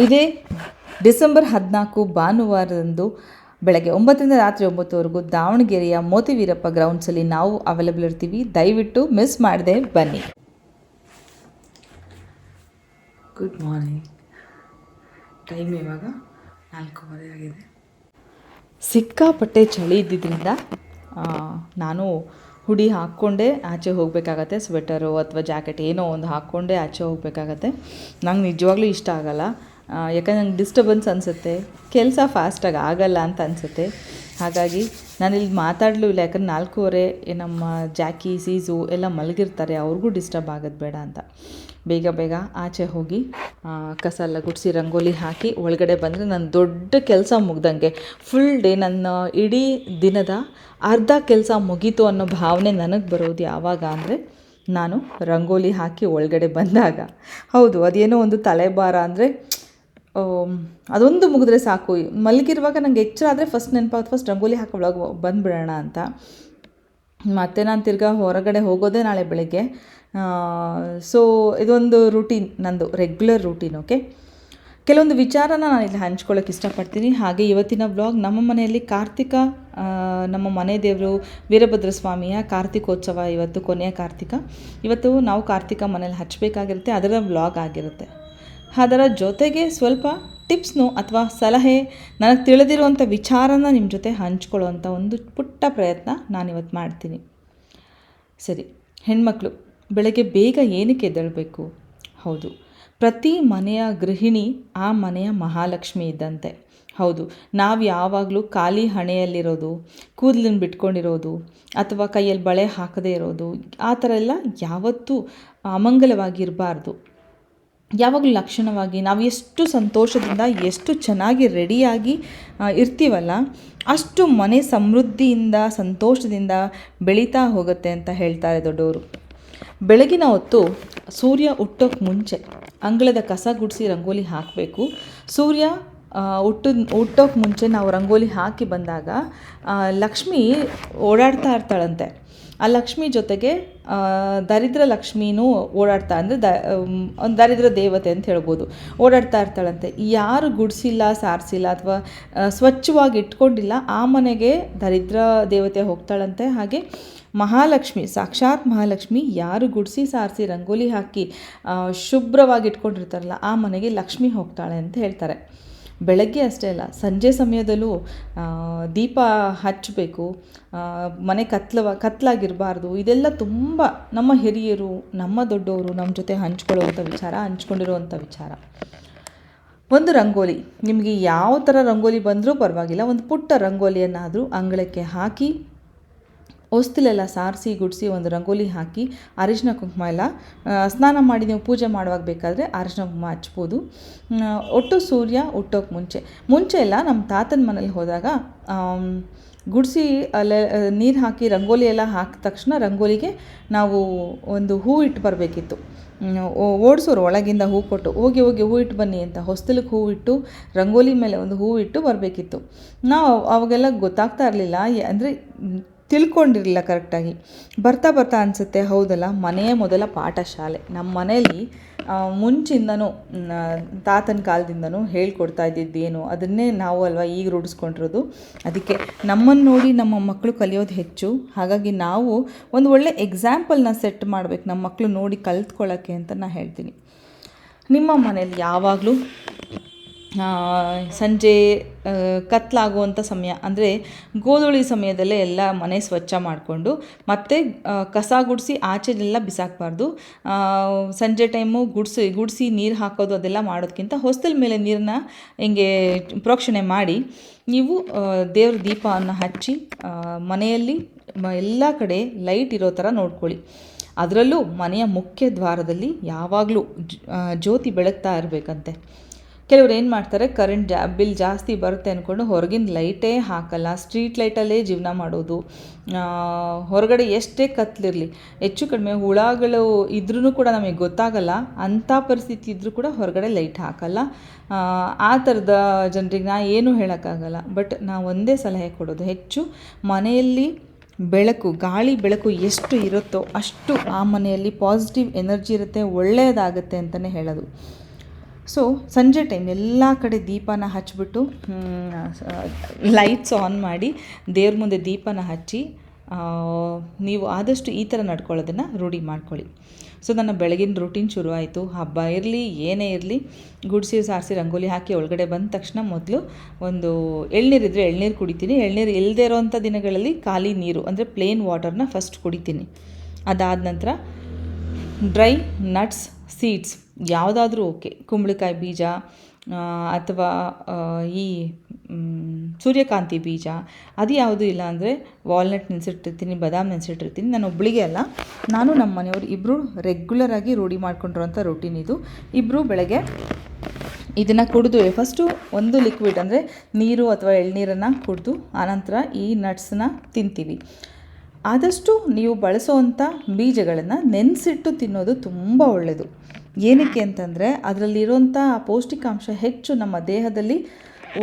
ಇದೇ ಡಿಸೆಂಬರ್ 14 ಭಾನುವಾರದಂದು ಬೆಳಗ್ಗೆ 9ರಿಂದ ರಾತ್ರಿ 9ವರೆಗೂ ದಾವಣಗೆರೆಯ ಮೋತಿ ವೀರಪ್ಪ ಗ್ರೌಂಡ್ಸಲ್ಲಿ ನಾವು ಅವೈಲೇಬಲ್ ಇರ್ತೀವಿ. ದಯವಿಟ್ಟು ಮಿಸ್ ಮಾಡದೆ ಬನ್ನಿ. Good morning. ಟೈಮ್ ಇವಾಗ 4:30 ಆಗಿದೆ. ಸಿಕ್ಕಾಪಟ್ಟೆ ಚಳಿ ಇದ್ದಿದ್ದರಿಂದ ನಾನು ಹುಡಿ ಹಾಕ್ಕೊಂಡೇ ಆಚೆ ಹೋಗಬೇಕಾಗತ್ತೆ. ಸ್ವೆಟರು ಅಥವಾ ಜಾಕೆಟ್ ಏನೋ ಒಂದು ಹಾಕ್ಕೊಂಡೇ ಆಚೆ ಹೋಗಬೇಕಾಗತ್ತೆ. ನಂಗೆ ನಿಜವಾಗ್ಲೂ ಇಷ್ಟ ಆಗಲ್ಲ. ಯಾಕಂದರೆ ನಂಗೆ ಡಿಸ್ಟರ್ಬೆನ್ಸ್ ಅನಿಸುತ್ತೆ, ಕೆಲಸ ಫಾಸ್ಟಾಗಿ ಆಗಲ್ಲ ಅಂತ ಅನಿಸುತ್ತೆ. ಹಾಗಾಗಿ ನಾನಿಲ್ಲಿ ಮಾತಾಡಲೂ ಇಲ್ಲ. ಯಾಕಂದ್ರೆ 4:30 ನಮ್ಮ ಜಾಕಿ ಸೀಸು ಎಲ್ಲ ಮಲಗಿರ್ತಾರೆ, ಅವ್ರಿಗೂ ಡಿಸ್ಟರ್ಬ್ ಆಗೋದು ಬೇಡ ಅಂತ ಬೇಗ ಆಚೆ ಹೋಗಿ ಕಸ ಎಲ್ಲ ಗುಡಿಸಿ ರಂಗೋಲಿ ಹಾಕಿ ಒಳಗಡೆ ಬಂದರೆ ನನ್ನ ದೊಡ್ಡ ಕೆಲಸ ಮುಗ್ದಂಗೆ. ಫುಲ್ ಡೇ ನನ್ನ ಇಡೀ ದಿನದ ಅರ್ಧ ಕೆಲಸ ಮುಗೀತು ಅನ್ನೋ ಭಾವನೆ ನನಗೆ ಬರೋದು ಯಾವಾಗ ಅಂದರೆ ನಾನು ರಂಗೋಲಿ ಹಾಕಿ ಒಳಗಡೆ ಬಂದಾಗ. ಹೌದು, ಅದೇನೋ ಒಂದು ತಲೆಭಾರ ಅಂದರೆ ಅದೊಂದು ಮುಗಿದ್ರೆ ಸಾಕು. ಮಲಗಿರುವಾಗ ನನಗೆ ಎಚ್ಚರ ಆದರೆ ಫಸ್ಟ್ ರಂಗೋಲಿ ಹಾಕಿ ಒಳಗೆ ಬಂದುಬಿಡೋಣ ಅಂತ. ಮತ್ತು ನಾನು ತಿರ್ಗಾ ಹೊರಗಡೆ ಹೋಗೋದೇ ನಾಳೆ ಬೆಳಗ್ಗೆ. ಸೊ ಇದೊಂದು ರೂಟೀನ್, ನಂದು ರೆಗ್ಯುಲರ್ ರೂಟೀನ್. ಓಕೆ, ಕೆಲವೊಂದು ವಿಚಾರನ ನಾನು ಇಲ್ಲಿ ಹಂಚ್ಕೊಳ್ಳೋಕೆ ಇಷ್ಟಪಡ್ತೀನಿ. ಹಾಗೆ ಇವತ್ತಿನ ವ್ಲಾಗ್ ನಮ್ಮ ಮನೆಯಲ್ಲಿ ನಮ್ಮ ಮನೆ ದೇವರು ವೀರಭದ್ರ ಸ್ವಾಮಿಯ ಕಾರ್ತಿಕೋತ್ಸವ. ಇವತ್ತು ಕೊನೆಯ ಕಾರ್ತಿಕ. ಇವತ್ತು ನಾವು ಕಾರ್ತಿಕ ಮನೇಲಿ ಹಚ್ಚಬೇಕಾಗಿರುತ್ತೆ, ಅದರ ವ್ಲಾಗ್ ಆಗಿರುತ್ತೆ. ಅದರ ಜೊತೆಗೆ ಸ್ವಲ್ಪ ಟಿಪ್ಸ್ನು ಅಥವಾ ಸಲಹೆ, ನನಗೆ ತಿಳಿದಿರುವಂಥ ವಿಚಾರನ ನಿಮ್ಮ ಜೊತೆ ಹಂಚ್ಕೊಳ್ಳೋವಂಥ ಒಂದು ಪುಟ್ಟ ಪ್ರಯತ್ನ ನಾನಿವತ್ತು ಮಾಡ್ತೀನಿ. ಸರಿ, ಹೆಣ್ಮಕ್ಳು ಬೆಳಗ್ಗೆ ಬೇಗ ಏನಕ್ಕೆ ಎದ್ದೇಳಬೇಕು? ಹೌದು, ಪ್ರತಿ ಮನೆಯ ಗೃಹಿಣಿ ಆ ಮನೆಯ ಮಹಾಲಕ್ಷ್ಮಿ ಇದ್ದಂತೆ. ಹೌದು, ನಾವು ಯಾವಾಗಲೂ ಖಾಲಿ ಹಣೆಯಲ್ಲಿರೋದು, ಕೂದಲನ್ನು ಬಿಟ್ಕೊಂಡಿರೋದು ಅಥವಾ ಕೈಯಲ್ಲಿ ಬಳೆ ಹಾಕದೇ ಇರೋದು, ಆ ಥರ ಎಲ್ಲ ಯಾವತ್ತೂ ಅಮಂಗಲವಾಗಿರಬಾರ್ದು. ಯಾವಾಗಲೂ ಲಕ್ಷಣವಾಗಿ ನಾವು ಎಷ್ಟು ಸಂತೋಷದಿಂದ ಎಷ್ಟು ಚೆನ್ನಾಗಿ ರೆಡಿಯಾಗಿ ಇರ್ತೀವಲ್ಲ, ಅಷ್ಟು ಮನೆ ಸಮೃದ್ಧಿಯಿಂದ ಸಂತೋಷದಿಂದ ಬೆಳೀತಾ ಹೋಗುತ್ತೆ ಅಂತ ಹೇಳ್ತಾರೆ ದೊಡ್ಡವರು. ಬೆಳಗಿನ ಹೊತ್ತು ಸೂರ್ಯ ಹುಟ್ಟೋಕ್ಕೆ ಮುಂಚೆ ಅಂಗಳದ ಕಸ ಗುಡಿಸಿ ರಂಗೋಲಿ ಹಾಕಬೇಕು. ಸೂರ್ಯ ಹುಟ್ಟೋಕ್ಕೆ ಮುಂಚೆ ನಾವು ರಂಗೋಲಿ ಹಾಕಿ ಬಂದಾಗ ಲಕ್ಷ್ಮಿ ಓಡಾಡ್ತಾ ಇರ್ತಾಳಂತೆ. ಆ ಲಕ್ಷ್ಮಿ ಜೊತೆಗೆ ದರಿದ್ರ ಲಕ್ಷ್ಮಿನೂ ಓಡಾಡ್ತಾ, ಅಂದರೆ ಒಂದು ದರಿದ್ರ ದೇವತೆ ಅಂತ ಹೇಳ್ಬೋದು, ಓಡಾಡ್ತಾ ಇರ್ತಾಳಂತೆ. ಯಾರು ಗುಡಿಸಿಲ್ಲ, ಸಾರಿಸಿಲ್ಲ ಅಥವಾ ಸ್ವಚ್ಛವಾಗಿ ಇಟ್ಕೊಂಡಿಲ್ಲ, ಆ ಮನೆಗೆ ದರಿದ್ರ ದೇವತೆ ಹೋಗ್ತಾಳಂತೆ. ಹಾಗೆ ಮಹಾಲಕ್ಷ್ಮಿ, ಸಾಕ್ಷಾತ್ ಮಹಾಲಕ್ಷ್ಮಿ ಯಾರು ಗುಡಿಸಿ ಸಾರಿಸಿ ರಂಗೋಲಿ ಹಾಕಿ ಶುಭ್ರವಾಗಿ ಇಟ್ಕೊಂಡಿರ್ತಾರಲ್ಲ, ಆ ಮನೆಗೆ ಲಕ್ಷ್ಮಿ ಹೋಗ್ತಾಳೆ ಅಂತ ಹೇಳ್ತಾರೆ. ಬೆಳಗ್ಗೆ ಅಷ್ಟೇ ಅಲ್ಲ, ಸಂಜೆ ಸಮಯದಲ್ಲೂ ದೀಪ ಹಚ್ಚಬೇಕು. ಮನೆ ಕತ್ಲಾಗಿರಬಾರ್ದು. ಇದೆಲ್ಲ ತುಂಬ ನಮ್ಮ ಹಿರಿಯರು, ನಮ್ಮ ದೊಡ್ಡವರು ನಮ್ಮ ಜೊತೆ ಹಂಚ್ಕೊಂಡಿರುವಂಥ ವಿಚಾರ. ಒಂದು ರಂಗೋಲಿ, ನಿಮಗೆ ಯಾವ ಥರ ರಂಗೋಲಿ ಬಂದರೂ ಪರವಾಗಿಲ್ಲ, ಒಂದು ಪುಟ್ಟ ರಂಗೋಲಿಯನ್ನಾದರೂ ಅಂಗಳಕ್ಕೆ ಹಾಕಿ ಹೊಸ್ತಿಲೆಲ್ಲ ಸಾರಿಸಿ ಗುಡಿಸಿ ಒಂದು ರಂಗೋಲಿ ಹಾಕಿ ಅರಿಶಿನ ಕುಂಕುಮ ಎಲ್ಲ ಸ್ನಾನ ಮಾಡಿ ನೀವು ಪೂಜೆ ಮಾಡುವಾಗ ಬೇಕಾದರೆ ಅರಿಶಿನ ಕುಂಕುಮ ಹಚ್ಬೋದು. ಒಟ್ಟು ಸೂರ್ಯ ಹುಟ್ಟೋಕ್ಕೆ ಮುಂಚೆ ಎಲ್ಲ ನಮ್ಮ ತಾತನ ಮನೇಲಿ ಹೋದಾಗ ಗುಡಿಸಿ ಅಲ್ಲೇ ನೀರು ಹಾಕಿ ರಂಗೋಲಿ ಎಲ್ಲ ಹಾಕಿದ ತಕ್ಷಣ ರಂಗೋಲಿಗೆ ನಾವು ಒಂದು ಹೂ ಇಟ್ಟು ಬರಬೇಕಿತ್ತು. ಓಡಿಸೋರು ಒಳಗಿಂದ ಹೂ ಕೊಟ್ಟು ಹೋಗಿ ಹೂ ಇಟ್ಟು ಬನ್ನಿ ಅಂತ. ಹೊಸ್ತಿಲಕ್ಕೆ ಹೂ ಇಟ್ಟು ರಂಗೋಲಿ ಮೇಲೆ ಒಂದು ಹೂ ಇಟ್ಟು ಬರಬೇಕಿತ್ತು. ನಾವು ಅವಾಗೆಲ್ಲ ಗೊತ್ತಾಗ್ತಾ ಇರಲಿಲ್ಲ, ಅಂದರೆ ತಿಳ್ಕೊಂಡಿರಲಿಲ್ಲ ಕರೆಕ್ಟಾಗಿ. ಬರ್ತಾ ಅನಿಸುತ್ತೆ, ಹೌದಲ್ಲ, ಮನೆಯೇ ಮೊದಲ ಪಾಠಶಾಲೆ. ನಮ್ಮ ಮನೆಯಲ್ಲಿ ಮುಂಚಿಂದನೂ ತಾತನ ಕಾಲದಿಂದನೂ ಹೇಳ್ಕೊಡ್ತಾ ಇದ್ದಿದ್ದೇನು ಅದನ್ನೇ ನಾವು ಅಲ್ವಾ ಈಗ ರೂಢಿಸ್ಕೊಂಡಿರೋದು. ಅದಕ್ಕೆ ನಮ್ಮನ್ನು ನೋಡಿ ನಮ್ಮ ಮಕ್ಕಳು ಕಲಿಯೋದು ಹೆಚ್ಚು. ಹಾಗಾಗಿ ನಾವು ಒಂದು ಒಳ್ಳೆ ಎಕ್ಸಾಂಪಲ್ನ ಸೆಟ್ ಮಾಡಬೇಕು ನಮ್ಮ ಮಕ್ಕಳು ನೋಡಿ ಕಲ್ತ್ಕೊಳ್ಳೋಕ್ಕೆ ಅಂತ ನಾನು ಹೇಳ್ತೀನಿ. ನಿಮ್ಮ ಮನೇಲಿ ಯಾವಾಗಲೂ ಸಂಜೆ ಕತ್ಲಾಗುವಂಥ ಸಮಯ ಅಂದರೆ ಗೋಧೂಳಿ ಸಮಯದಲ್ಲೇ ಎಲ್ಲ ಮನೆ ಸ್ವಚ್ಛ ಮಾಡಿಕೊಂಡು ಮತ್ತೆ ಕಸ ಗುಡಿಸಿ ಆಚೆದೆಲ್ಲ ಬಿಸಾಕಬಾರ್ದು. ಸಂಜೆ ಟೈಮು ಗುಡಿಸಿ ನೀರು ಹಾಕೋದು ಅದೆಲ್ಲ ಮಾಡೋದಕ್ಕಿಂತ ಹೊಸ್ತಿಲ ಮೇಲೆ ನೀರನ್ನ ಹಿಂಗೆ ಪ್ರೋಕ್ಷಣೆ ಮಾಡಿ ನೀವು ದೇವ್ರ ದೀಪವನ್ನು ಹಚ್ಚಿ ಮನೆಯಲ್ಲಿ ಎಲ್ಲ ಕಡೆ ಲೈಟ್ ಇರೋ ಥರ ನೋಡ್ಕೊಳ್ಳಿ. ಅದರಲ್ಲೂ ಮನೆಯ ಮುಖ್ಯ ದ್ವಾರದಲ್ಲಿ ಯಾವಾಗಲೂ ಜ್ಯೋತಿ ಬೆಳಗ್ತಾ ಇರಬೇಕಂತೆ. ಕೆಲವ್ರು ಏನು ಮಾಡ್ತಾರೆ, ಕರೆಂಟ್ ಬಿಲ್ ಜಾಸ್ತಿ ಬರುತ್ತೆ ಅಂದ್ಕೊಂಡು ಹೊರಗಿನ ಲೈಟೇ ಹಾಕಲ್ಲ, ಸ್ಟ್ರೀಟ್ ಲೈಟಲ್ಲೇ ಜೀವನ ಮಾಡೋದು. ಹೊರಗಡೆ ಎಷ್ಟೇ ಕತ್ಲಿರಲಿ, ಹೆಚ್ಚು ಕಡಿಮೆ ಹುಳಗಳು ಇದ್ರೂ ಕೂಡ ನಮಗೆ ಗೊತ್ತಾಗಲ್ಲ, ಅಂಥ ಪರಿಸ್ಥಿತಿ ಇದ್ದರೂ ಕೂಡ ಹೊರಗಡೆ ಲೈಟ್ ಹಾಕಲ್ಲ. ಆ ಥರದ ಜನರಿಗೆ ನಾ ಏನೂ ಹೇಳೋಕ್ಕಾಗಲ್ಲ. ಬಟ್ ನಾವು ಒಂದೇ ಸಲಹೆ ಕೊಡೋದು, ಹೆಚ್ಚು ಮನೆಯಲ್ಲಿ ಗಾಳಿ ಬೆಳಕು ಎಷ್ಟು ಇರುತ್ತೋ ಅಷ್ಟು ಆ ಮನೆಯಲ್ಲಿ ಪಾಸಿಟಿವ್ ಎನರ್ಜಿ ಇರುತ್ತೆ, ಒಳ್ಳೆಯದಾಗುತ್ತೆ ಅಂತಲೇ ಹೇಳೋದು. ಸೊ ಸಂಜೆ ಟೈಮ್ ಎಲ್ಲ ಕಡೆ ದೀಪನ ಹಚ್ಬಿಟ್ಟು ಲೈಟ್ಸ್ ಆನ್ ಮಾಡಿ ದೇವ್ರ ಮುಂದೆ ದೀಪನ ಹಚ್ಚಿ ನೀವು ಆದಷ್ಟು ಈ ಥರ ನಡ್ಕೊಳ್ಳೋದನ್ನು ರೂಢಿ ಮಾಡ್ಕೊಳ್ಳಿ. ಸೊ ನನ್ನ ಬೆಳಗಿನ ರೂಟೀನ್ ಶುರುವಾಯಿತು. ಹಬ್ಬ ಇರಲಿ ಏನೇ ಇರಲಿ, ಗುಡಿಸಿ ಸಾರಿಸಿ ರಂಗೋಲಿ ಹಾಕಿ ಒಳಗಡೆ ಬಂದ ತಕ್ಷಣ ಮೊದಲು ಒಂದು ಎಳ್ನೀರಿದ್ದರೆ ಎಳ್ನೀರು ಕುಡಿತೀನಿ. ಎಳ್ನೀರು ಇಲ್ಲದೇ ಇರೋವಂಥ ದಿನಗಳಲ್ಲಿ ಖಾಲಿ ನೀರು ಅಂದರೆ ಪ್ಲೇನ್ ವಾಟರ್ನ ಫಸ್ಟ್ ಕುಡಿತೀನಿ. ಅದಾದ ನಂತರ ಡ್ರೈ ನಟ್ಸ್, ಸೀಡ್ಸ್ ಯಾವುದಾದ್ರೂ ಓಕೆ, ಕುಂಬಳಕಾಯಿ ಬೀಜ ಅಥವಾ ಈ ಸೂರ್ಯಕಾಂತಿ ಬೀಜ, ಅದು ಯಾವುದೂ ಇಲ್ಲ ಅಂದರೆ ವಾಲ್ನಟ್ ನೆನೆಸಿಟ್ಟಿರ್ತೀನಿ, ಬಾದಾಮ್ ನೆನೆಸಿಟ್ಟಿರ್ತೀನಿ. ನಾನು ಒಬ್ಬಳಿಗೆ ಅಲ್ಲ, ನಾನು ನಮ್ಮ ಮನೆಯವರು ಇಬ್ಬರು ರೆಗ್ಯುಲರಾಗಿ ರೂಢಿ ಮಾಡ್ಕೊಂಡಿರೋಂಥ ರೂಟೀನ್ ಇದು. ಇಬ್ಬರು ಬೆಳಗ್ಗೆ ಇದನ್ನು ಕುಡಿದು ಫಸ್ಟು ಒಂದು ಲಿಕ್ವಿಡ್ ಅಂದರೆ ನೀರು ಅಥವಾ ಎಳ್ನೀರನ್ನು ಕುಡಿದು ಆನಂತರ ಈ ನಟ್ಸನ್ನ ತಿಂತೀವಿ. ಆದಷ್ಟು ನೀವು ಬಳಸೋವಂಥ ಬೀಜಗಳನ್ನು ನೆನೆಸಿಟ್ಟು ತಿನ್ನೋದು ತುಂಬ ಒಳ್ಳೆಯದು. ಏನಕ್ಕೆ ಅಂತಂದರೆ ಅದರಲ್ಲಿರೋಂಥ ಪೌಷ್ಟಿಕಾಂಶ ಹೆಚ್ಚು ನಮ್ಮ ದೇಹದಲ್ಲಿ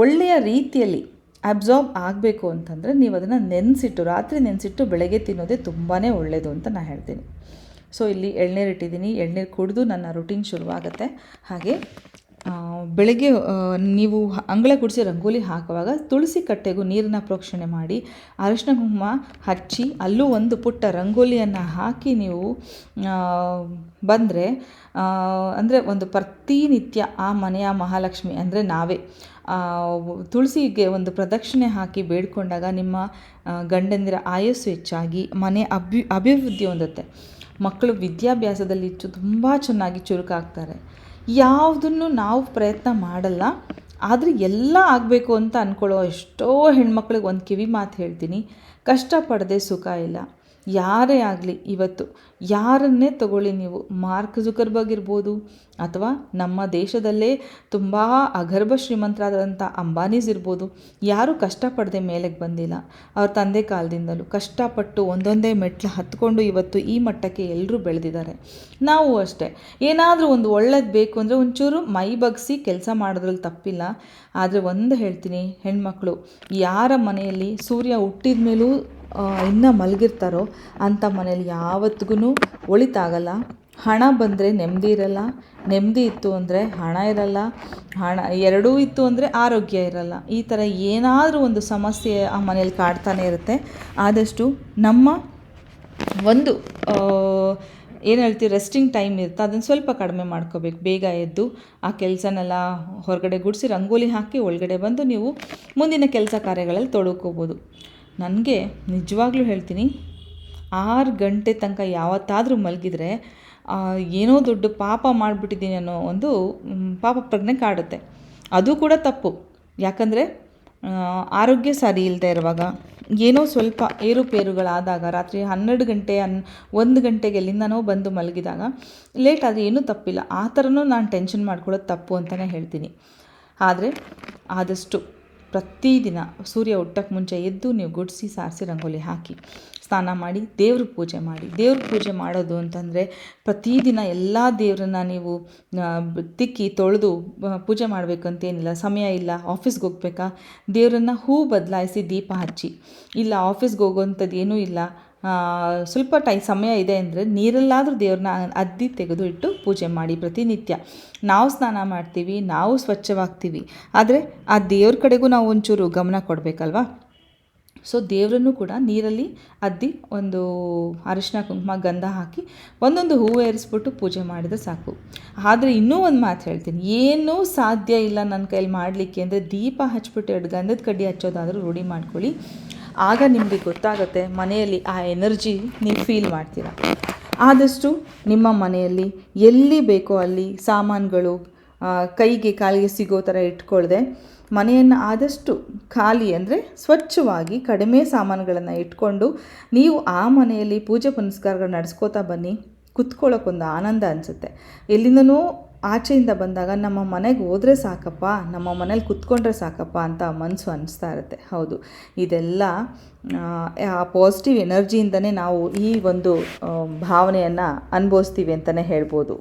ಒಳ್ಳೆಯ ರೀತಿಯಲ್ಲಿ ಅಬ್ಸಾರ್ಬ್ ಆಗಬೇಕು ಅಂತಂದರೆ ನೀವು ಅದನ್ನು ನೆನೆಸಿಟ್ಟು, ರಾತ್ರಿ ನೆನೆಸಿಟ್ಟು ಬೆಳಗ್ಗೆ ತಿನ್ನೋದೇ ತುಂಬಾ ಒಳ್ಳೆಯದು ಅಂತ ನಾನು ಹೇಳ್ತೀನಿ. ಸೊ ಇಲ್ಲಿ ಎಳ್ನೀರು ಇಟ್ಟಿದ್ದೀನಿ. ಎಳ್ನೀರು ಕುಡಿದು ನನ್ನ ರುಟೀನ್ ಶುರುವಾಗುತ್ತೆ. ಹಾಗೆ ಬೆಳಗ್ಗೆ ನೀವು ಅಂಗಳ ಗುಡಿಸಿ ರಂಗೋಲಿ ಹಾಕುವಾಗ ತುಳಸಿ ಕಟ್ಟೆಗೂ ನೀರನ್ನು ಪ್ರೋಕ್ಷಣೆ ಮಾಡಿ ಅರಿಶಿನ ಕುಂಕುಮ ಹಚ್ಚಿ ಅಲ್ಲೂ ಒಂದು ಪುಟ್ಟ ರಂಗೋಲಿಯನ್ನು ಹಾಕಿ ನೀವು ಬಂದರೆ ಅಂದರೆ ಒಂದು ಪ್ರತಿನಿತ್ಯ ಆ ಮನೆಯ ಮಹಾಲಕ್ಷ್ಮಿ ಅಂದರೆ ನಾವೇ ತುಳಸಿಗೆ ಒಂದು ಪ್ರದಕ್ಷಿಣೆ ಹಾಕಿ ಬೇಡ್ಕೊಂಡಾಗ ನಿಮ್ಮ ಗಂಡಂದಿರ ಆಯಸ್ಸು ಹೆಚ್ಚಾಗಿ ಮನೆ ಅಭಿವೃದ್ಧಿ ಹೊಂದುತ್ತೆ. ಮಕ್ಕಳು ವಿದ್ಯಾಭ್ಯಾಸದಲ್ಲಿ ತುಂಬ ಚೆನ್ನಾಗಿ ಚುರುಕಾಗ್ತಾರೆ. ಯಾವುದನ್ನು ನಾವು ಪ್ರಯತ್ನ ಮಾಡಲ್ಲ, ಆದರೆ ಎಲ್ಲ ಆಗಬೇಕು ಅಂತ ಅಂದ್ಕೊಳ್ಳೋ ಎಷ್ಟೋ ಹೆಣ್ಮಕ್ಳಿಗೆ ಒಂದು ಕಿವಿ ಮಾತು ಹೇಳ್ತೀನಿ, ಕಷ್ಟಪಡದೆ ಸುಖ ಇಲ್ಲ. ಯಾರೇ ಆಗಲಿ, ಇವತ್ತು ಯಾರನ್ನೇ ತಗೊಳ್ಳಿ ನೀವು, ಮಾರ್ಕ್ ಜುಕರ್ಬರ್ಗ್ ಇರ್ಬೋದು ಅಥವಾ ನಮ್ಮ ದೇಶದಲ್ಲೇ ತುಂಬ ಅಗರ್ಭ ಶ್ರೀಮಂತರಾದಂಥ ಅಂಬಾನೀಸ್ ಇರ್ಬೋದು, ಯಾರೂ ಕಷ್ಟಪಡದೆ ಮೇಲೆಗೆ ಬಂದಿಲ್ಲ. ಅವ್ರ ತಂದೆ ಕಾಲದಿಂದಲೂ ಕಷ್ಟಪಟ್ಟು ಒಂದೊಂದೇ ಮೆಟ್ಲು ಹತ್ಕೊಂಡು ಇವತ್ತು ಈ ಮಟ್ಟಕ್ಕೆ ಎಲ್ಲರೂ ಬೆಳೆದಿದ್ದಾರೆ. ನಾವು ಅಷ್ಟೇ, ಏನಾದರೂ ಒಂದು ಒಳ್ಳೇದು ಬೇಕು ಅಂದರೆ ಒಂಚೂರು ಮೈ ಬಗ್ಸಿ ಕೆಲಸ ಮಾಡೋದ್ರಲ್ಲಿ ತಪ್ಪಿಲ್ಲ. ಆದರೆ ಒಂದು ಹೇಳ್ತೀನಿ, ಹೆಣ್ಮಕ್ಳು ಯಾರ ಮನೆಯಲ್ಲಿ ಸೂರ್ಯ ಹುಟ್ಟಿದ ಮೇಲೂ ಇನ್ನೂ ಮಲಗಿರ್ತಾರೋ ಅಂಥ ಮನೇಲಿ ಯಾವತ್ತಿಗೂ ಒಳಿತಾಗಲ್ಲ. ಹಣ ಬಂದರೆ ನೆಮ್ಮದಿ ಇರಲ್ಲ, ನೆಮ್ಮದಿ ಇತ್ತು ಅಂದರೆ ಹಣ ಇರಲ್ಲ, ಹಣ ಎರಡೂ ಇತ್ತು ಅಂದರೆ ಆರೋಗ್ಯ ಇರಲ್ಲ. ಈ ಥರ ಏನಾದರೂ ಒಂದು ಸಮಸ್ಯೆ ಆ ಮನೇಲಿ ಕಾಡ್ತಾನೆ ಇರುತ್ತೆ. ಆದಷ್ಟು ನಮ್ಮ ಒಂದು ಏನು ಹೇಳ್ತೀವಿ ರೆಸ್ಟಿಂಗ್ ಟೈಮ್ ಇರುತ್ತೆ, ಅದನ್ನು ಸ್ವಲ್ಪ ಕಡಿಮೆ ಮಾಡ್ಕೋಬೇಕು. ಬೇಗ ಎದ್ದು ಆ ಕೆಲಸನೆಲ್ಲ ಹೊರಗಡೆ ಗುಡಿಸಿ ರಂಗೋಲಿ ಹಾಕಿ ಒಳಗಡೆ ಬಂದು ನೀವು ಮುಂದಿನ ಕೆಲಸ ಕಾರ್ಯಗಳಲ್ಲಿ ತೊಡಕೋಬೋದು. ನನಗೆ ನಿಜವಾಗ್ಲೂ ಹೇಳ್ತೀನಿ, 6 ಗಂಟೆ ತನಕ ಯಾವತ್ತಾದರೂ ಮಲಗಿದರೆ ಏನೋ ದೊಡ್ಡ ಪಾಪ ಮಾಡಿಬಿಟ್ಟಿದ್ದೀನಿ ಅನ್ನೋ ಒಂದು ಪಾಪ ಪ್ರಜ್ಞೆ ಕಾಡುತ್ತೆ. ಅದು ಕೂಡ ತಪ್ಪು. ಯಾಕಂದರೆ ಆರೋಗ್ಯ ಸರಿ ಇಲ್ಲದೆ ಇರುವಾಗ, ಏನೋ ಸ್ವಲ್ಪ ಏರುಪೇರುಗಳಾದಾಗ, ರಾತ್ರಿ 12 ಗಂಟೆ 1 ಗಂಟೆಗೆ ಎಲ್ಲಿಂದನೋ ಬಂದು ಮಲಗಿದಾಗ ಲೇಟ್ ಆದರೆ ಏನೂ ತಪ್ಪಿಲ್ಲ. ಆ ಥರನೂ ನಾನು ಟೆನ್ಷನ್ ಮಾಡ್ಕೊಳ್ಳೋದು ತಪ್ಪು ಅಂತಲೇ ಹೇಳ್ತೀನಿ. ಆದರೆ ಆದಷ್ಟು ಪ್ರತಿದಿನ ಸೂರ್ಯ ಹುಟ್ಟಕ್ಕೆ ಮುಂಚೆ ಎದ್ದು ನೀವು ಗುಡಿಸಿ ಸಾರಿಸಿ ರಂಗೋಲಿ ಹಾಕಿ ಸ್ನಾನ ಮಾಡಿ ದೇವ್ರ ಪೂಜೆ ಮಾಡಿ. ದೇವ್ರ ಪೂಜೆ ಮಾಡೋದು ಅಂತಂದರೆ ಪ್ರತಿದಿನ ಎಲ್ಲ ದೇವ್ರನ್ನ ನೀವು ತಿಕ್ಕಿ ತೊಳೆದು ಪೂಜೆ ಮಾಡಬೇಕಂತೇನಿಲ್ಲ. ಸಮಯ ಇಲ್ಲ, ಆಫೀಸ್ಗೆ ಹೋಗ್ಬೇಕಾ, ದೇವರನ್ನು ಹೂ ಬದಲಾಯಿಸಿ ದೀಪ ಹಚ್ಚಿ. ಇಲ್ಲ ಆಫೀಸ್ಗೆ ಹೋಗೋವಂಥದ್ದು ಏನೂ ಇಲ್ಲ, ಸ್ವಲ್ಪ ಸಮಯ ಇದೆ ಅಂದರೆ ನೀರಲ್ಲಾದರೂ ದೇವ್ರನ್ನ ಅದ್ದಿ ತೆಗೆದು ಇಟ್ಟು ಪೂಜೆ ಮಾಡಿ. ಪ್ರತಿನಿತ್ಯ ನಾವು ಸ್ನಾನ ಮಾಡ್ತೀವಿ, ನಾವು ಸ್ವಚ್ಛವಾಗ್ತೀವಿ, ಆದರೆ ಆ ದೇವ್ರ ಕಡೆಗೂ ನಾವು ಒಂಚೂರು ಗಮನ ಕೊಡಬೇಕಲ್ವಾ. ಸೊ ದೇವರನ್ನು ಕೂಡ ನೀರಲ್ಲಿ ಅದ್ದಿ ಒಂದು ಅರಿಶಿನ ಕುಂಕುಮ ಗಂಧ ಹಾಕಿ ಒಂದೊಂದು ಹೂವು ಏರಿಸ್ಬಿಟ್ಟು ಪೂಜೆ ಮಾಡಿದರೆ ಸಾಕು. ಆದರೆ ಇನ್ನೂ ಒಂದು ಮಾತು ಹೇಳ್ತೀನಿ, ಏನೂ ಸಾಧ್ಯ ಇಲ್ಲ ನನ್ನ ಕೈಲಿ ಮಾಡಲಿಕ್ಕೆ ಅಂದರೆ ದೀಪ ಹಚ್ಬಿಟ್ಟು 2 ಗಂಧದ ಕಡ್ಡಿ ಹಚ್ಚೋದಾದರೂ ರೂಢಿ ಮಾಡ್ಕೊಳ್ಳಿ. ಆಗ ನಿಮಗೆ ಗೊತ್ತಾಗುತ್ತೆ, ಮನೆಯಲ್ಲಿ ಆ ಎನರ್ಜಿ ನೀವು ಫೀಲ್ ಮಾಡ್ತೀರ. ಆದಷ್ಟು ನಿಮ್ಮ ಮನೆಯಲ್ಲಿ ಎಲ್ಲಿ ಬೇಕೋ ಅಲ್ಲಿ ಸಾಮಾನುಗಳು ಕೈಗೆ ಕಾಲಿಗೆ ಸಿಗೋ ಥರ ಇಟ್ಕೊಳ್ಳದೆ ಮನೆಯನ್ನು ಆದಷ್ಟು ಖಾಲಿ ಅಂದರೆ ಸ್ವಚ್ಛವಾಗಿ ಕಡಿಮೆ ಸಾಮಾನುಗಳನ್ನು ಇಟ್ಕೊಂಡು ನೀವು ಆ ಮನೆಯಲ್ಲಿ ಪೂಜೆ ಪುನಸ್ಕಾರಗಳು ನಡೆಸ್ಕೋತಾ ಬನ್ನಿ. ಕುತ್ಕೊಳ್ಳೋಕ್ಕೊಂದು ಆನಂದ ಅನಿಸುತ್ತೆ. ಎಲ್ಲಿಂದನೂ ಆಚೆಯಿಂದ ಬಂದಾಗ ನಮ್ಮ ಮನೆಗೆ ಹೋದರೆ ಸಾಕಪ್ಪ, ನಮ್ಮ ಮನೇಲಿ ಕುತ್ಕೊಂಡ್ರೆ ಸಾಕಪ್ಪ ಅಂತ ಮನಸ್ಸು ಅನ್ನಿಸ್ತಾ ಇರುತ್ತೆ. ಹೌದು, ಇದೆಲ್ಲ ಆ ಪಾಸಿಟಿವ್ ಎನರ್ಜಿಯಿಂದನೇ ನಾವು ಈ ಒಂದು ಭಾವನೆಯನ್ನು ಅನುಭವಿಸ್ತೀವಿ ಅಂತಲೇ ಹೇಳ್ಬೋದು.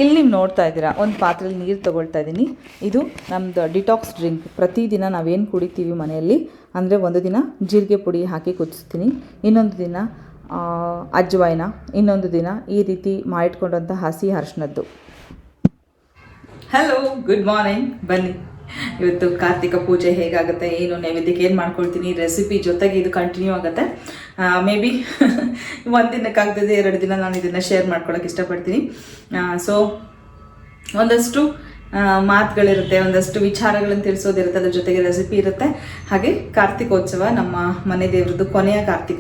ಇಲ್ಲಿ ನೀವು ನೋಡ್ತಾ ಇದ್ದೀರಾ, ಒಂದು ಪಾತ್ರೆಯಲ್ಲಿ ನೀರು ತೊಗೊಳ್ತಾ ಇದ್ದೀನಿ. ಇದು ನಮ್ಮದು ಡಿಟಾಕ್ಸ್ ಡ್ರಿಂಕ್. ಪ್ರತಿದಿನ ನಾವೇನು ಕುಡಿತೀವಿ ಮನೆಯಲ್ಲಿ ಅಂದರೆ, ಒಂದು ದಿನ ಜೀರಿಗೆ ಪುಡಿ ಹಾಕಿ ಕುದಿಸ್ತೀನಿ, ಇನ್ನೊಂದು ದಿನ ಅಜ್ವಾಯಿನ, ಇನ್ನೊಂದು ದಿನ ಈ ರೀತಿ ಮಾಡಿಟ್ಕೊಂಡಂಥ ಹಸಿ ಅರಿಶಿನದ್ದು. Hello, good morning. ಬನ್ನಿ, ಇವತ್ತು ಕಾರ್ತಿಕ ಪೂಜೆ ಹೇಗಾಗುತ್ತೆ, ಏನು ನೈವೇದ್ಯಕ್ಕೆ ಏನು ಮಾಡ್ಕೊಳ್ತೀನಿ, ರೆಸಿಪಿ ಜೊತೆಗೆ ಇದು ಕಂಟಿನ್ಯೂ ಆಗುತ್ತೆ. ಮೇ ಬಿ ಒಂದು ದಿನಕ್ಕಾಗ್ತದೆ, 2 ದಿನ ನಾನು ಇದನ್ನು ಶೇರ್ ಮಾಡ್ಕೊಳಕ್ಕೆ ಇಷ್ಟಪಡ್ತೀನಿ. ಸೊ ಒಂದಷ್ಟು ಮಾತುಗಳಿರುತ್ತೆ, ಒಂದಷ್ಟು ವಿಚಾರಗಳನ್ನು ತಿಳಿಸೋದಿರುತ್ತೆ, ಅದ್ರ ಜೊತೆಗೆ ರೆಸಿಪಿ ಇರುತ್ತೆ. ಹಾಗೆ ಕಾರ್ತಿಕೋತ್ಸವ, ನಮ್ಮ ಮನೆ ದೇವ್ರದ್ದು ಕೊನೆಯ ಕಾರ್ತಿಕ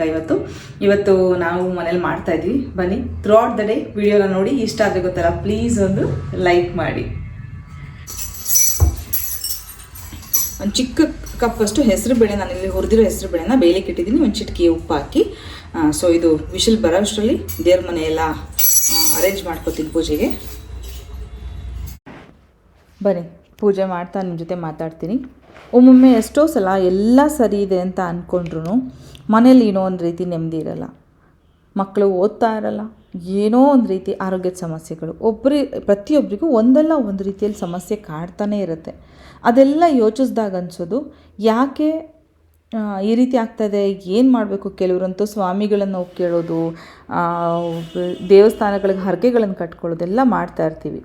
ಇವತ್ತು ನಾವು ಮನೇಲಿ ಮಾಡ್ತಾ ಇದ್ವಿ. ಬನ್ನಿ, ಥ್ರೂ ಔಟ್ ದ ಡೇ ವಿಡಿಯೋನ ನೋಡಿ, ಇಷ್ಟ ಆದರೆ ಗೊತ್ತಲ್ಲ, ಪ್ಲೀಸ್ ಒಂದು ಲೈಕ್ ಮಾಡಿ. ಒಂದು ಚಿಕ್ಕ ಕಪ್ಪಷ್ಟು ಹೆಸರು ಬೇಳೆ, ನಾನಿಲ್ಲಿ ಹುರಿದಿರೋ ಹೆಸರು ಬೇಳೆನ ಬೇಯಲಿಕ್ಕೆ ಇಟ್ಟಿದ್ದೀನಿ. ಒಂದು ಚಿಟಕಿ ಉಪ್ಪು ಹಾಕಿ, ಸೊ ಇದು ವಿಶಲ್ ಬರೋ ಅಷ್ಟರಲ್ಲಿ ದೇವ್ರ ಮನೆ ಎಲ್ಲ ಅರೇಂಜ್ ಮಾಡ್ಕೊತೀನಿ ಪೂಜೆಗೆ. ಬನ್ನಿ, ಪೂಜೆ ಮಾಡ್ತಾ ನಿಮ್ಮ ಜೊತೆ ಮಾತಾಡ್ತೀನಿ. ಒಮ್ಮೊಮ್ಮೆ ಎಷ್ಟೋ ಸಲ ಎಲ್ಲ ಸರಿ ಇದೆ ಅಂತ ಅಂದ್ಕೊಂಡ್ರು ಮನೇಲಿ ಏನೋ ಒಂದು ರೀತಿ ನೆಮ್ಮದಿ ಇರಲ್ಲ, ಮಕ್ಕಳು ಓದ್ತಾ ಇರಲ್ಲ, ಏನೋ ಒಂದು ರೀತಿ ಆರೋಗ್ಯದ ಸಮಸ್ಯೆಗಳು, ಪ್ರತಿಯೊಬ್ಬರಿಗೂ ಒಂದಲ್ಲ ಒಂದು ರೀತಿಯಲ್ಲಿ ಸಮಸ್ಯೆ ಕಾಡ್ತಾನೇ ಇರುತ್ತೆ. ಅದೆಲ್ಲ ಯೋಚಿಸ್ದಾಗ ಅನಿಸೋದು, ಯಾಕೆ ಈ ರೀತಿ ಆಗ್ತಾಯಿದೆ, ಏನು ಮಾಡಬೇಕು. ಕೆಲವರಂತೂ ಸ್ವಾಮಿಗಳನ್ನು ಹೋಗಿ ಕೇಳೋದು, ದೇವಸ್ಥಾನಗಳಿಗೆ ಹರಕೆಗಳನ್ನು ಕಟ್ಕೊಳ್ಳೋದೆಲ್ಲ ಮಾಡ್ತಾ ಇರ್ತೀವಿ.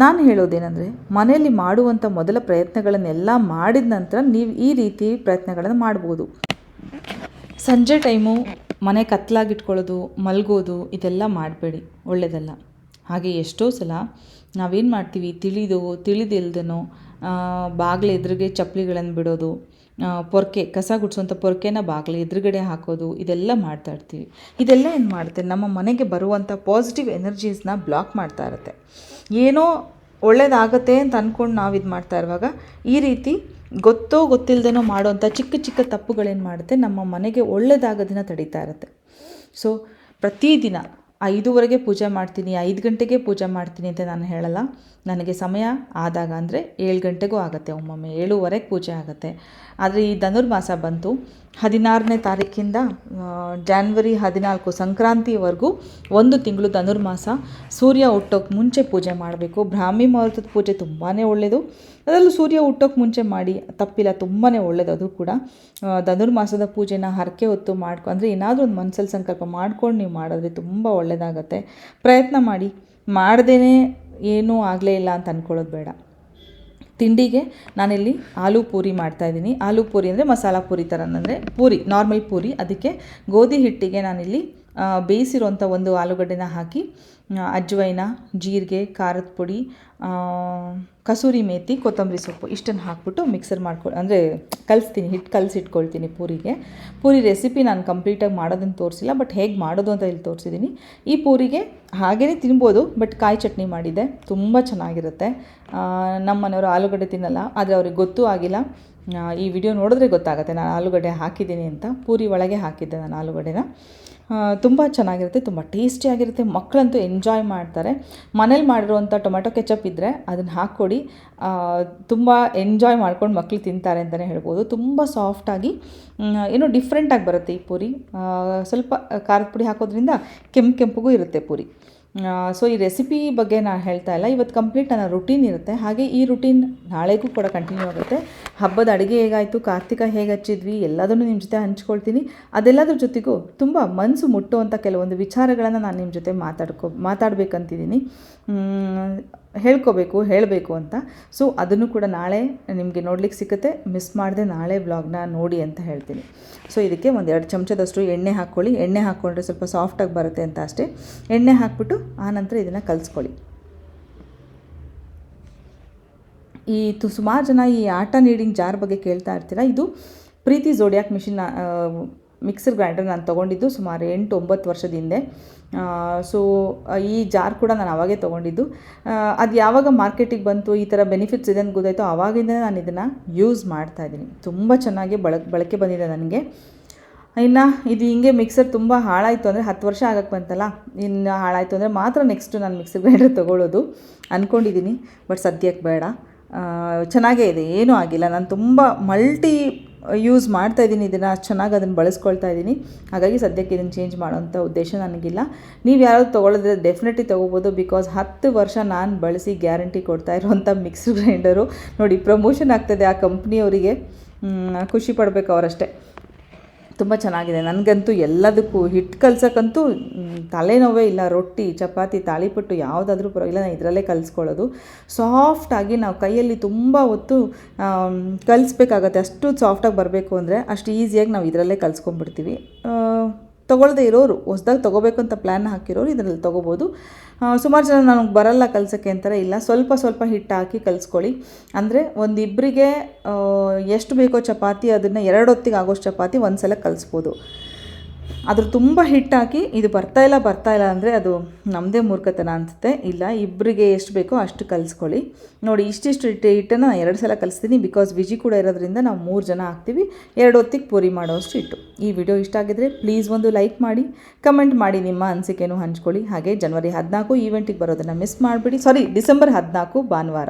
ನಾನು ಹೇಳೋದೇನೆಂದರೆ, ಮನೆಯಲ್ಲಿ ಮಾಡುವಂಥ ಮೊದಲ ಪ್ರಯತ್ನಗಳನ್ನೆಲ್ಲ ಮಾಡಿದ ನಂತರ ನೀವು ಈ ರೀತಿ ಪ್ರಯತ್ನಗಳನ್ನು ಮಾಡ್ಬೋದು. ಸಂಜೆ ಟೈಮು ಮನೆ ಕತ್ತಲಾಗಿಟ್ಕೊಳ್ಳೋದು, ಮಲಗೋದು, ಇದೆಲ್ಲ ಮಾಡಬೇಡಿ, ಒಳ್ಳೆಯದಲ್ಲ. ಹಾಗೆ ಎಷ್ಟೋ ಸಲ ನಾವೇನು ಮಾಡ್ತೀವಿ, ತಿಳಿದಿಲ್ದೇನೋ ಬಾಗಿಲ ಎದುರಿಗೆ ಚಪ್ಪಲಿಗಳನ್ನು ಬಿಡೋದು, ಕಸ ಗುಡಿಸೋಂಥ ಪೊರ್ಕೆನ ಬಾಗಿಲ ಎದುರುಗಡೆ ಹಾಕೋದು, ಇದೆಲ್ಲ ಮಾಡ್ತಾ ಇರ್ತೀವಿ. ಇದೆಲ್ಲ ಏನು ಮಾಡುತ್ತೆ, ನಮ್ಮ ಮನೆಗೆ ಬರುವಂಥ ಪಾಸಿಟಿವ್ ಎನರ್ಜೀಸ್ನ ಬ್ಲಾಕ್ ಮಾಡ್ತಾ ಇರುತ್ತೆ. ಏನೋ ಒಳ್ಳೇದಾಗತ್ತೆ ಅಂತ ಅಂದ್ಕೊಂಡು ನಾವು ಇದು ಮಾಡ್ತಾ ಇರುವಾಗ ಈ ರೀತಿ ಗೊತ್ತಿಲ್ಲದೇನೋ ಮಾಡೋವಂಥ ಚಿಕ್ಕ ಚಿಕ್ಕ ತಪ್ಪುಗಳೇನು ಮಾಡುತ್ತೆ, ನಮ್ಮ ಮನೆಗೆ ಒಳ್ಳೆಯದಾಗೋದನ್ನ ತಡೀತಾ ಇರುತ್ತೆ. ಸೊ ಪ್ರತಿದಿನ 5:00 ಪೂಜೆ ಮಾಡ್ತೀನಿ, 5 ಗಂಟೆಗೆ ಪೂಜೆ ಮಾಡ್ತೀನಿ ಅಂತ ನಾನು ಹೇಳಲ್ಲ. ನನಗೆ ಸಮಯ ಆದಾಗ, ಅಂದರೆ 7 ಗಂಟೆಗೂ ಆಗುತ್ತೆ, ಒಮ್ಮೊಮ್ಮೆ 7:30 ಪೂಜೆ ಆಗುತ್ತೆ. ಆದರೆ ಈ ಧನುರ್ಮಾಸ ಬಂತು 16ನೇ ತಾರೀಕಿಂದ ಜಾನ್ವರಿ 14 ಸಂಕ್ರಾಂತಿವರೆಗೂ 1 ತಿಂಗಳು ಧನುರ್ಮಾಸ. ಸೂರ್ಯ ಹುಟ್ಟೋಕ್ಕೆ ಮುಂಚೆ ಪೂಜೆ ಮಾಡಬೇಕು. ಬ್ರಾಹ್ಮಿ ಮುಹೂರ್ತದ ಪೂಜೆ ತುಂಬಾ ಒಳ್ಳೆಯದು, ಅದರಲ್ಲೂ ಸೂರ್ಯ ಹುಟ್ಟೋಕ್ಕೆ ಮುಂಚೆ ಮಾಡಿ, ತಪ್ಪಿಲ್ಲ, ತುಂಬಾ ಒಳ್ಳೆಯದು. ಅದು ಕೂಡ ಧನುರ್ಮಾಸದ ಪೂಜೆನ ಹರಕೆ ಹೊತ್ತು ಅಂದರೆ ಏನಾದರೂ ಒಂದು ಮನಸ್ಸಲ್ಲಿ ಸಂಕಲ್ಪ ಮಾಡ್ಕೊಂಡು ನೀವು ಮಾಡಿದ್ರೆ ತುಂಬ ಒಳ್ಳೆಯದಾಗತ್ತೆ. ಪ್ರಯತ್ನ ಮಾಡಿ, ಮಾಡ್ದೇ ಏನೂ ಆಗಲೇ ಇಲ್ಲ ಅಂತ ಅಂದ್ಕೊಳ್ಳೋದು ಬೇಡ. ತಿಂಡಿಗೆ ನಾನಿಲ್ಲಿ ಆಲೂ ಪೂರಿ ಮಾಡ್ತಾಯಿದ್ದೀನಿ. ಆಲೂ ಪೂರಿ ಅಂದರೆ ಮಸಾಲ ಪೂರಿ ಥರ, ಅಂದರೆ ಪೂರಿ, ನಾರ್ಮಲ್ ಪೂರಿ. ಅದಕ್ಕೆ ಗೋಧಿ ಹಿಟ್ಟಿಗೆ ನಾನಿಲ್ಲಿ ಬೇಯಿಸಿರೋಂಥ 1 ಆಲೂಗಡ್ಡೆನ ಹಾಕಿ, ಅಜ್ವೈನ, ಜೀರಿಗೆ, ಖಾರದ ಪುಡಿ, ಕಸೂರಿ ಮೇಥಿ, ಕೊತ್ತಂಬರಿ ಸೊಪ್ಪು ಇಷ್ಟನ್ನು ಹಾಕ್ಬಿಟ್ಟು ಮಿಕ್ಸರ್ ಅಂದರೆ ಹಿಟ್ಟು ಕಲಸಿಟ್ಕೊಳ್ತೀನಿ ಪೂರಿಗೆ. ಪೂರಿ ರೆಸಿಪಿ ನಾನು ಕಂಪ್ಲೀಟಾಗಿ ಮಾಡೋದನ್ನು ತೋರಿಸಿಲ್ಲ, ಬಟ್ ಹೇಗೆ ಮಾಡೋದು ಅಂತ ಇಲ್ಲಿ ತೋರಿಸಿದ್ದೀನಿ. ಈ ಪೂರಿಗೆ ಹಾಗೇ ತಿನ್ಬೋದು, ಬಟ್ ಕಾಯಿ ಚಟ್ನಿ ಮಾಡಿದ್ದೆ, ತುಂಬ ಚೆನ್ನಾಗಿರುತ್ತೆ. ನಮ್ಮ ಮನೆಯವರು ಆಲೂಗಡ್ಡೆ ತಿನ್ನಲ್ಲ, ಆದರೆ ಅವ್ರಿಗೆ ಗೊತ್ತೂ ಆಗಿಲ್ಲ. ಈ ವಿಡಿಯೋ ನೋಡಿದ್ರೆ ಗೊತ್ತಾಗುತ್ತೆ ನಾನು ಆಲೂಗಡ್ಡೆ ಹಾಕಿದ್ದೀನಿ ಅಂತ. ಪೂರಿ ಒಳಗೆ ಹಾಕಿದ್ದೆ ನಾನು ಆಲೂಗಡ್ಡೆನ. ತುಂಬ ಚೆನ್ನಾಗಿರುತ್ತೆ, ತುಂಬ ಟೇಸ್ಟಿಯಾಗಿರುತ್ತೆ. ಮಕ್ಕಳಂತೂ ಎಂಜಾಯ್ ಮಾಡ್ತಾರೆ. ಮನೇಲಿ ಮಾಡಿರುವಂಥ ಟೊಮೆಟೊ ಕೆಚಪ್ ಇದ್ದರೆ ಅದನ್ನು ಹಾಕ್ಕೊಡಿ, ತುಂಬ ಎಂಜಾಯ್ ಮಾಡ್ಕೊಂಡು ಮಕ್ಕಳು ತಿಂತಾರೆ ಅಂತಲೇ ಹೇಳ್ಬೋದು. ತುಂಬ ಸಾಫ್ಟಾಗಿ, ಏನೋ ಡಿಫ್ರೆಂಟಾಗಿ ಬರುತ್ತೆ ಈ ಪೂರಿ. ಸ್ವಲ್ಪ ಖಾರದ ಪುಡಿ ಹಾಕೋದ್ರಿಂದ ಕೆಂಪಗೂ ಇರುತ್ತೆ ಪೂರಿ. ಸೊ ಈ ರೆಸಿಪಿ ಬಗ್ಗೆ ನಾನು ಹೇಳ್ತಾ ಇಲ್ಲ, ಇವತ್ತು ಕಂಪ್ಲೀಟ್ ನನ್ನ ರುಟೀನ್ ಇರುತ್ತೆ. ಹಾಗೆ ಈ ರುಟೀನ್ ನಾಳೆಗೂ ಕೂಡ ಕಂಟಿನ್ಯೂ ಆಗುತ್ತೆ. ಹಬ್ಬದ ಅಡುಗೆ ಹೇಗಾಯಿತು, ಕಾರ್ತಿಕ ಹೇಗೆ ಹಚ್ಚಿದ್ವಿ, ಎಲ್ಲದನ್ನು ನಿಮ್ಮ ಜೊತೆ ಹಂಚ್ಕೊಳ್ತೀನಿ. ಅದೆಲ್ಲದ್ರ ಜೊತೆಗೂ ತುಂಬ ಮನಸ್ಸು ಮುಟ್ಟುವಂಥ ಕೆಲವೊಂದು ವಿಚಾರಗಳನ್ನು ನಾನು ನಿಮ್ಮ ಜೊತೆ ಮಾತಾಡಬೇಕಂತಿದ್ದೀನಿ, ಹೇಳಬೇಕು ಅಂತ. ಸೊ ಅದನ್ನು ಕೂಡ ನಾಳೆ ನಿಮಗೆ ನೋಡ್ಲಿಕ್ಕೆ ಸಿಗುತ್ತೆ. ಮಿಸ್ ಮಾಡದೆ ನಾಳೆ ವ್ಲಾಗ್ನ ನೋಡಿ ಅಂತ ಹೇಳ್ತೀನಿ. ಸೊ ಇದಕ್ಕೆ 1-2 ಚಮಚದಷ್ಟು ಎಣ್ಣೆ ಹಾಕ್ಕೊಳ್ಳಿ. ಎಣ್ಣೆ ಹಾಕ್ಕೊಂಡ್ರೆ ಸ್ವಲ್ಪ ಸಾಫ್ಟಾಗಿ ಬರುತ್ತೆ ಅಂತ ಅಷ್ಟೇ. ಎಣ್ಣೆ ಹಾಕ್ಬಿಟ್ಟು ಆನಂತರ ಇದನ್ನು ಕಲಿಸ್ಕೊಳ್ಳಿ. ಸುಮಾರು ಜನ ಈ ಆಟ ನೀಡಿಂಗ್ ಜಾರ್ ಬಗ್ಗೆ ಕೇಳ್ತಾ ಇರ್ತೀರ. ಇದು ಪ್ರೀತಿ ಝೋಡಿಯಾಕ್ ಮಿಕ್ಸರ್ ಗ್ರೈಂಡರ್ ನಾನು ತೊಗೊಂಡಿದ್ದು ಸುಮಾರು 8-9 ವರ್ಷದ ಹಿಂದೆ. ಸೊ ಈ ಜಾರ್ ಕೂಡ ನಾನು ಆವಾಗೇ ತೊಗೊಂಡಿದ್ದು. ಅದು ಯಾವಾಗ ಮಾರ್ಕೆಟಿಗೆ ಬಂತು, ಈ ಥರ ಬೆನಿಫಿಟ್ಸ್ ಇದೆ ಅಂತ ಗೊತ್ತಾಯಿತು, ಆವಾಗಿಂದಲೇ ನಾನು ಇದನ್ನು ಯೂಸ್ ಮಾಡ್ತಾಯಿದ್ದೀನಿ. ತುಂಬ ಚೆನ್ನಾಗಿ ಬಳಕೆ ಬಂದಿದೆ ನನಗೆ. ಇನ್ನು ಇದು ಹಿಂಗೆ ಮಿಕ್ಸರ್ ತುಂಬ ಹಾಳಾಯಿತು ಅಂದರೆ, 10 ವರ್ಷ ಆಗಕ್ಕೆ ಬಂತಲ್ಲ, ಇನ್ನು ಹಾಳಾಯಿತು ಅಂದರೆ ಮಾತ್ರ ನೆಕ್ಸ್ಟು ನಾನು ಮಿಕ್ಸರ್ ಗ್ರೈಂಡರ್ ತೊಗೊಳ್ಳೋದು ಅಂದ್ಕೊಂಡಿದ್ದೀನಿ. ಬಟ್ ಸದ್ಯಕ್ಕೆ ಬೇಡ, ಚೆನ್ನಾಗೇ ಇದೆ, ಏನೂ ಆಗಿಲ್ಲ. ನಾನು ತುಂಬ ಯೂಸ್ ಮಾಡ್ತಾಯಿದ್ದೀನಿ ಇದನ್ನು, ಚೆನ್ನಾಗಿ ಅದನ್ನು ಬಳಸ್ಕೊಳ್ತಾ ಇದ್ದೀನಿ. ಹಾಗಾಗಿ ಸದ್ಯಕ್ಕೆ ಇದನ್ನು ಚೇಂಜ್ ಮಾಡೋವಂಥ ಉದ್ದೇಶ ನನಗಿಲ್ಲ. ನೀವು ಯಾರಾದರೂ ತೊಗೊಳ್ಳೋದ್ರೆ ಡೆಫಿನೆಟ್ಲಿ ತೊಗೋಬೋದು. ಬಿಕಾಸ್ 10 ವರ್ಷ ನಾನು ಬಳಸಿ ಗ್ಯಾರಂಟಿ ಕೊಡ್ತಾ ಇರೋವಂಥ ಮಿಕ್ಸರ್ ಗ್ರೈಂಡರು. ನೋಡಿ, ಪ್ರಮೋಷನ್ ಆಗ್ತದೆ ಆ ಕಂಪ್ನಿಯವರಿಗೆ, ಖುಷಿ ಪಡಬೇಕು ಅವರಷ್ಟೇ. ತುಂಬ ಚೆನ್ನಾಗಿದೆ. ನನಗಂತೂ ಎಲ್ಲದಕ್ಕೂ ಹಿಟ್ಟು ಕಲ್ಸೋಕ್ಕಂತೂ ತಲೆನೋವೇ ಇಲ್ಲ. ರೊಟ್ಟಿ, ಚಪಾತಿ, ತಾಳಿಪಟ್ಟು ಯಾವುದಾದ್ರೂ ಪರವಾಗಿಲ್ಲ, ನಾನು ಇದರಲ್ಲೇ ಕಲಿಸ್ಕೊಳ್ಳೋದು. ಸಾಫ್ಟಾಗಿ ನಾವು ಕೈಯಲ್ಲಿ ತುಂಬ ಹೊತ್ತು ಕಲಿಸ್ಬೇಕಾಗತ್ತೆ. ಅಷ್ಟು ಸಾಫ್ಟಾಗಿ ಬರಬೇಕು ಅಂದರೆ ಅಷ್ಟು ಈಸಿಯಾಗಿ ನಾವು ಇದರಲ್ಲೇ ಕಲಿಸ್ಕೊಂಡ್ಬಿಡ್ತೀವಿ. ತೊಗೊಳ್ಳದೇ ಇರೋರು, ಹೊಸ್ದಾಗಿ ತೊಗೋಬೇಕು ಅಂತ ಪ್ಲ್ಯಾನ್ ಹಾಕಿರೋರು ಇದರಲ್ಲಿ ತೊಗೋಬೋದು. ಸುಮಾರು ಜನ ನನಗೆ ಬರಲ್ಲ ಕಲ್ಸೋಕ್ಕೆ ಅಂತಾರೆ, ಇಲ್ಲ ಸ್ವಲ್ಪ ಹಿಟ್ಟು ಹಾಕಿ ಕಲಿಸ್ಕೊಳ್ಳಿ. ಅಂದರೆ ಒಂದಿಬ್ಬರಿಗೆ ಎಷ್ಟು ಬೇಕೋ ಚಪಾತಿ ಅದನ್ನು 2 ಹೊತ್ತಿಗೆ ಆಗೋಷ್ಟು ಚಪಾತಿ ಒಂದು ಸಲ ಕಲಿಸ್ಬೋದು. ಅದ್ರ ತುಂಬ ಹಿಟ್ಟು ಹಾಕಿ ಇದು ಬರ್ತಾಯಿಲ್ಲ ಅಂದರೆ ಅದು ನಮ್ಮದೇ ಮೂರ್ಖತನ ಅನಿಸುತ್ತೆ. ಇಲ್ಲ, ಇಬ್ಬರಿಗೆ ಎಷ್ಟು ಬೇಕೋ ಅಷ್ಟು ಕಲಿಸ್ಕೊಳ್ಳಿ. ನೋಡಿ, ಇಷ್ಟಿಷ್ಟು ಹಿಟ್ಟನ್ನು 2 ಸಲ ಕಲಿಸ್ತೀನಿ. ಬಿಕಾಸ್ ವಿಜಿ ಕೂಡ ಇರೋದ್ರಿಂದ ನಾವು 3 ಜನ ಹಾಕ್ತೀವಿ. 2 ಹೊತ್ತಿಗೆ ಪೂರಿ ಮಾಡೋಷ್ಟು ಹಿಟ್ಟು. ಈ ವಿಡಿಯೋ ಇಷ್ಟ ಆಗಿದ್ರೆ ಪ್ಲೀಸ್ ಒಂದು ಲೈಕ್ ಮಾಡಿ, ಕಮೆಂಟ್ ಮಾಡಿ, ನಿಮ್ಮ ಅನಿಸಿಕೆನೂ ಹಂಚ್ಕೊಳ್ಳಿ. ಹಾಗೆ ಜನವರಿ 14 ಈವೆಂಟಿಗೆ ಬರೋದನ್ನು ಮಿಸ್ ಮಾಡಿಬಿಡಿ. ಡಿಸೆಂಬರ್ 14 ಭಾನುವಾರ.